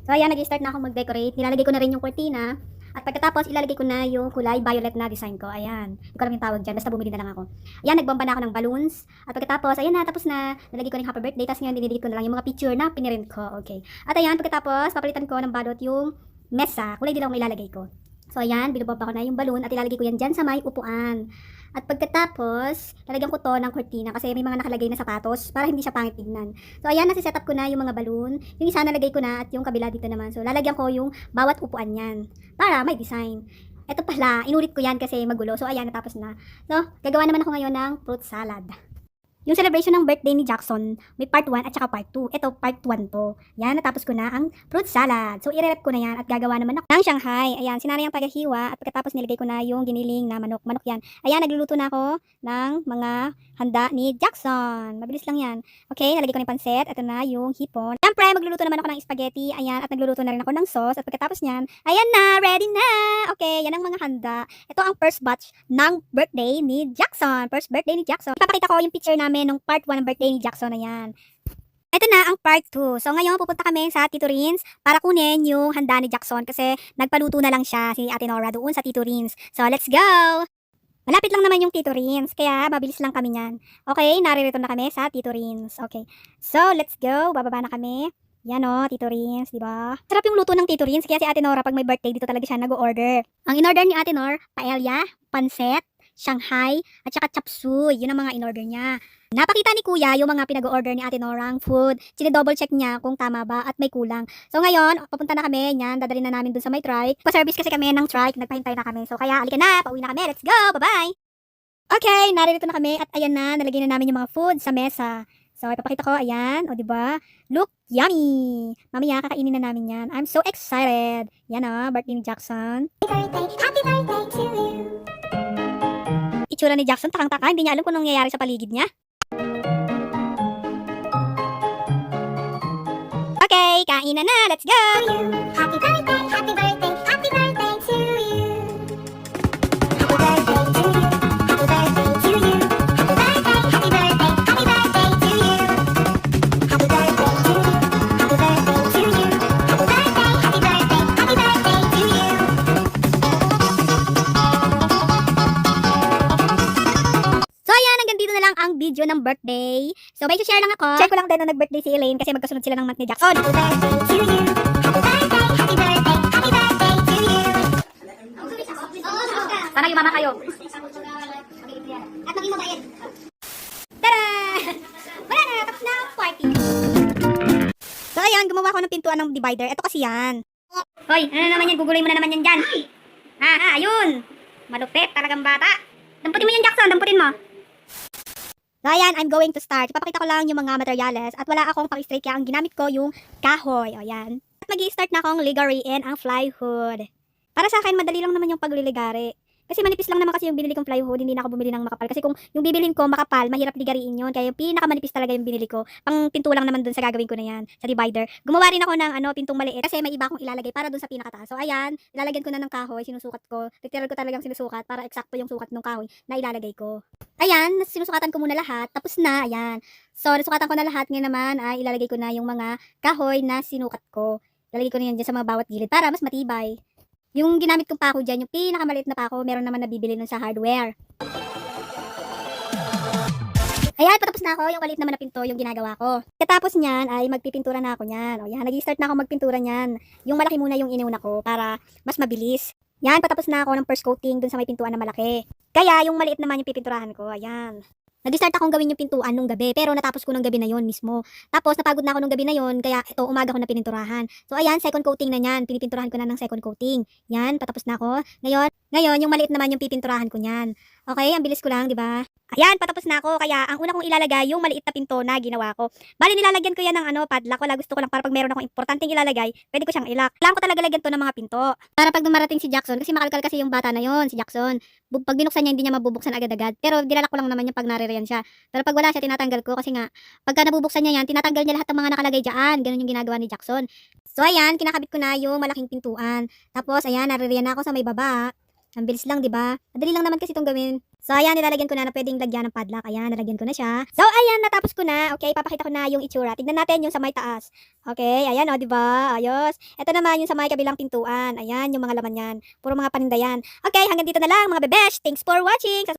So ayan, nag-start na akong mag-decorate. Nilalagay ko na rin yung cortina. At pagkatapos, ilalagay ko na yung kulay violet na design ko. Ayan. Hindi ko alam yung tawag dyan. Basta bumili na lang ako. Ayan, nagbomba na ako ng balloons. At pagkatapos, ayan na, tapos na. Nalagay ko na yung happy birthday. Tapos ngayon, dinidikit ko na lang yung mga picture na pinirint ko. Okay. At ayan, pagkatapos, papalitan ko ng balot yung mesa. Kulay dilaw ang ilalagay ko. So ayan, binubomba ko na yung balloon at ilalagay ko yan dyan sa may upuan. At pagkatapos, lalagyan ko to ng cortina kasi may mga nakalagay na sapatos para hindi siya pangit tignan. So ayan, nasi-set up ko na yung mga balloon. Yung isa nalagay ko na at yung kabila dito naman. So lalagyan ko yung bawat upuan yan para may design. Ito pala, inulit ko yan kasi magulo. So ayan, natapos na. So, gagawa naman ako ngayon ng fruit salad. Yung celebration ng birthday ni Jackson, may part 1 at saka part 2. Ito, part 1 to. Yan, natapos ko na ang fruit salad. So, i-rep ko na yan at gagawa naman ako ng Shanghai. Ayan, sinari ang paghihiwa at pagkatapos nilagay ko na yung giniling na manok. Manok yan. Ayan, nagluluto na ako ng mga handa ni Jackson. Mabilis lang yan. Okay, nalagay ko na yung pansit. Ito na yung hipon. Siyempre, magluluto naman ako ng spaghetti. Ayan, at nagluluto na rin ako ng sauce. At pagkatapos niyan, ayan na, ready na. Okay, yan ang mga handa. Ito ang first batch ng birthday ni Jackson. First birthday ni Jackson. Ipapakita ko yung picture namin nung part 1 ng birthday ni Jackson na yan. Ito na ang part 2. So ngayon pupunta kami sa Tito Rins para kunin yung handa ni Jackson kasi nagpaluto na lang siya si Ate Nora doon sa Tito Rins. So let's go! Malapit lang naman yung Tito Rins, kaya mabilis lang kami niyan. Okay, naririto na kami sa Tito Rins. Okay, so let's go. Bababa na kami. Yan o, Tito Rins, di ba? Sarap yung luto ng Tito Rins, kaya si Ate Nora pag may birthday dito talaga siya nag-order. Ang in-order ni Ate Nor, paella, panset, Shanghai, at saka chapsuy. Yun ang mga in-order niya. Napakita ni Kuya yung mga pinag-order ni Ate Norang food. Sine-double check niya kung tama ba at may kulang. So ngayon, papunta na kami. Yan, dadalhin na namin dun sa may trike. Pa-service kasi kami ng trike. Nagpahintay na kami. So kaya, alika na. Pauwi na kami. Let's go. Bye-bye. Okay, naririto na kami. At ayan na, nalagay na namin yung mga food sa mesa. So, ipapakita ko. Ayan. O, diba? Look yummy. Mamaya, kakainin na namin yan. I'm so excited. Yan o, birthday ni Jackson. Happy birthday to you. Itsura ni Jackson, takang-taka. Hindi niya alam kung anong nangyayari sa paligid niya. Okay, kainan na. Let's go! Happy birthday, happy birthday, happy birthday to you. Happy birthday to you. Happy birthday to you. Happy birthday, happy birthday, happy birthday to you. Happy birthday to you. Happy birthday to you. Happy birthday, happy birthday, happy birthday to you. So ayan, hanggang dito na lang ang video ng birthday. So may share lang ako. Share ko lang din na nag-birthday si Elaine kasi magkasunod sila ng month ni Jackson. Happy birthday to you. Happy birthday, happy birthday, happy birthday to you. Sana yumama kayo. At maging mabait. Tada! Wala na, tapos na ang party. So ayan, gumawa ko ng pintuan ng divider. Ito kasi yan. Hoy, ano naman yan? Guguloy mo na naman yan dyan. Ayun. Malupit, talagang bata. Damputin mo yan, Jackson. Damputin mo. So ayan, I'm going to start. Ipapakita ko lang yung mga materials at wala akong pang-straight kaya ang ginamit ko yung kahoy. O yan. At mag-i-start na akong ligariin ang plywood. Para sa akin, madali lang naman yung pagliligari. Kasi manipis lang naman kasi yung binili kong plywood, hindi na ako bumili ng makapal. Kasi kung yung bibilhin ko makapal, mahirap ligariin yun. Kaya yung pinakamanipis talaga yung binili ko. Pang pinto lang naman dun sa gagawin ko na yan, sa divider. Gumawa rin ako ng pintong maliit kasi may iba akong ilalagay para dun sa pinakataas. So ayan, ilalagyan ko na ng kahoy, sinusukat ko. Literal ko talagang sinusukat para eksakto yung sukat ng kahoy na ilalagay ko. Ayan, sinusukatan ko muna lahat. Tapos na, ayan. So, nasukatan ko na lahat. Ngayon naman ay ilalagay ko na yung mga kahoy na sinukat ko. Ilalagay ko na yan dyan sa mga bawat gilid para mas matibay. Yung ginamit kong pako dyan, yung pinakamaliit na pako, meron naman nabibili nun sa hardware. Ayan, patapos na ako. Yung maliit naman na pinto, yung ginagawa ko. Katapos niyan, ay magpipintura na ako niyan. O yan, nag-start na ako magpintura niyan. Yung malaki muna yung inuna ko para mas mabilis. Yan, patapos na ako ng first coating dun sa may pintuan na malaki. Kaya, yung maliit naman yung pipinturahan ko. Ayan. Nag-start akong gawin yung pintuan nung gabi, pero natapos ko nung gabi na yon mismo. Tapos, napagod na ako nung gabi na yon, kaya ito, umaga ko na pininturahan. So, ayan, second coating na yan. Pinipinturahan ko na ng second coating. Yan, patapos na ako. Ngayon, yung maliit naman yung pipinturahan ko niyan. Okay, ang bilis ko lang, di ba? Ayan, patapos na ako. Kaya, ang una kong ilalagay, yung maliit na pinto na ginawa ko. Bali, nilalagyan ko yan ng padlock. Wala, gusto ko lang para pag meron akong importanteng ilalagay, pwede ko siyang ilak. Kailangan ko talaga lagyan to ng mga pinto. Para pag dumarating si Jackson, kasi makalkal kasi yung bata na yon, si Jackson. Pag binuksan niya, hindi niya mabubuksan agad-agad. Pero dinala ko lang naman yung pag naririyan siya. Pero pag wala siya, tinatanggal ko kasi nga, pagka nabubuksan niya yan, tinatanggal niya lahat ng mga nakalagay dyan. Ganun yung ginagawa ni Jackson. So ayan, kinakabit ko na yung malaking pintuan. Tapos ayan, naririyan na ako sa may baba. Ang bilis lang, di ba? Madali lang naman kasi itong gawin. So, ayan, nilalagyan ko na pwedeng lagyan ng padlock. Ayan, nalagyan ko na siya. So, ayan, natapos ko na. Okay, papakita ko na yung itsura. Tignan natin yung sa may taas. Okay, ayan, o, di ba? Ayos. Ito naman yung sa may kabilang pintuan. Ayan, yung mga laman yan. Puro mga paninda yan. Okay, hanggang dito na lang, mga bebesh. Thanks for watching.